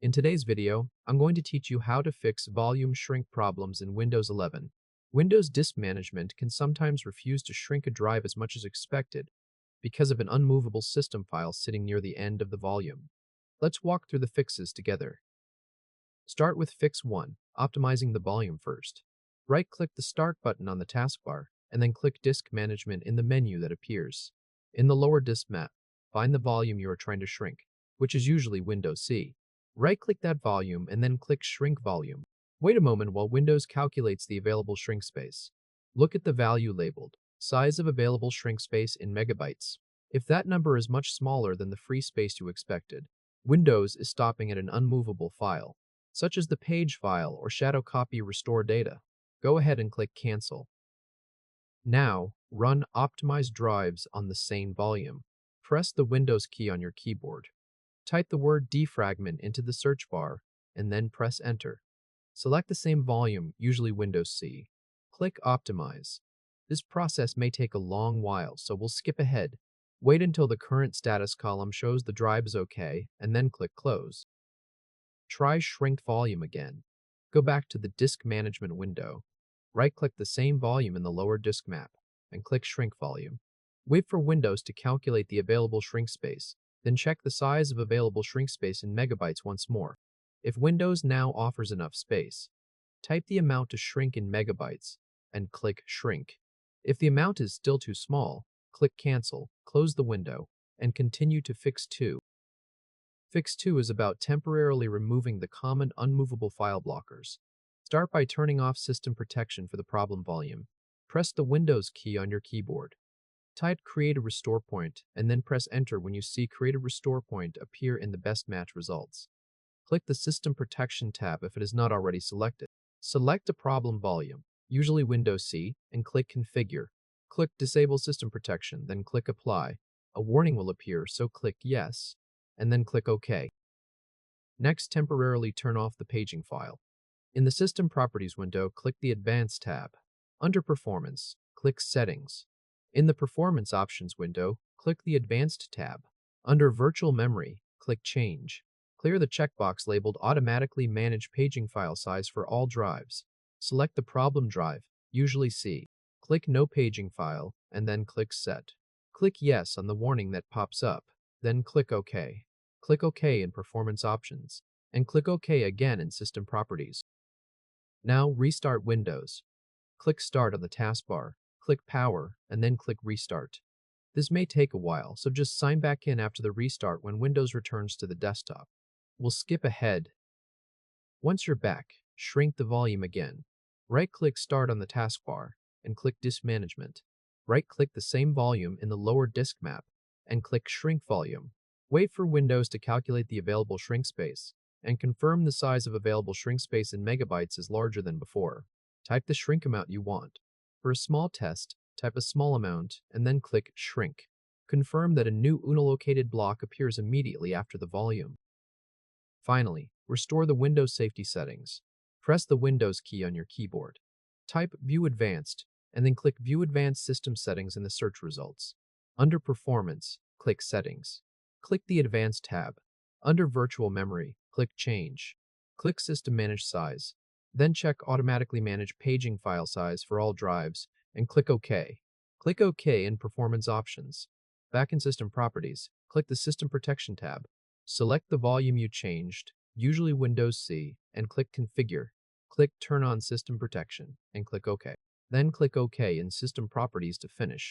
In today's video, I'm going to teach you how to fix volume shrink problems in Windows 11. Windows Disk Management can sometimes refuse to shrink a drive as much as expected because of an unmovable system file sitting near the end of the volume. Let's walk through the fixes together. Start with Fix 1, optimizing the volume first. Right-click the Start button on the taskbar, and then click Disk Management in the menu that appears. In the lower disk map, find the volume you are trying to shrink, which is usually Windows C. Right-click that volume and then click Shrink Volume. Wait a moment while Windows calculates the available shrink space. Look at the value labeled, Size of Available Shrink Space in Megabytes. If that number is much smaller than the free space you expected, Windows is stopping at an unmovable file, such as the page file or shadow copy restore data. Go ahead and click Cancel. Now, run Optimize Drives on the same volume. Press the Windows key on your keyboard. Type the word defragment into the search bar, and then press Enter. Select the same volume, usually Windows C. Click Optimize. This process may take a long while, so we'll skip ahead. Wait until the current status column shows the drive is OK, and then click Close. Try Shrink Volume again. Go back to the Disk Management window. Right-click the same volume in the lower disk map, and click Shrink Volume. Wait for Windows to calculate the available shrink space, then check the size of available shrink space in megabytes once more. If Windows now offers enough space, type the amount to shrink in megabytes and click Shrink. If the amount is still too small, click Cancel, close the window, and continue to Fix 2. Fix 2 is about temporarily removing the common unmovable file blockers. Start by turning off System Protection for the problem volume. Press the Windows key on your keyboard. Type Create a Restore Point and then press Enter when you see Create a Restore Point appear in the Best Match results. Click the System Protection tab if it is not already selected. Select a problem volume, usually Windows C, and click Configure. Click Disable System Protection, then click Apply. A warning will appear, so click Yes, and then click OK. Next, temporarily turn off the paging file. In the System Properties window, click the Advanced tab. Under Performance, click Settings. In the Performance Options window, click the Advanced tab. Under Virtual Memory, click Change. Clear the checkbox labeled Automatically Manage Paging File Size for all drives. Select the problem drive, usually C. Click No Paging File, and then click Set. Click Yes on the warning that pops up, then click OK. Click OK in Performance Options, and click OK again in System Properties. Now restart Windows. Click Start on the taskbar. Click Power, and then click Restart. This may take a while, so just sign back in after the restart when Windows returns to the desktop. We'll skip ahead. Once you're back, shrink the volume again. Right-click Start on the taskbar, and click Disk Management. Right-click the same volume in the lower disk map, and click Shrink Volume. Wait for Windows to calculate the available shrink space, and confirm the size of available shrink space in megabytes is larger than before. Type the shrink amount you want. For a small test, type a small amount and then click Shrink. Confirm that a new unallocated block appears immediately after the volume. Finally, restore the Windows safety settings. Press the Windows key on your keyboard. Type View Advanced and then click View Advanced System Settings in the search results. Under Performance, click Settings. Click the Advanced tab. Under Virtual Memory, click Change. Click System Manage Size. Then check Automatically Manage Paging File Size for all drives, and click OK. Click OK in Performance Options. Back in System Properties, click the System Protection tab. Select the volume you changed, usually Windows C, and click Configure. Click Turn on System Protection, and click OK. Then click OK in System Properties to finish.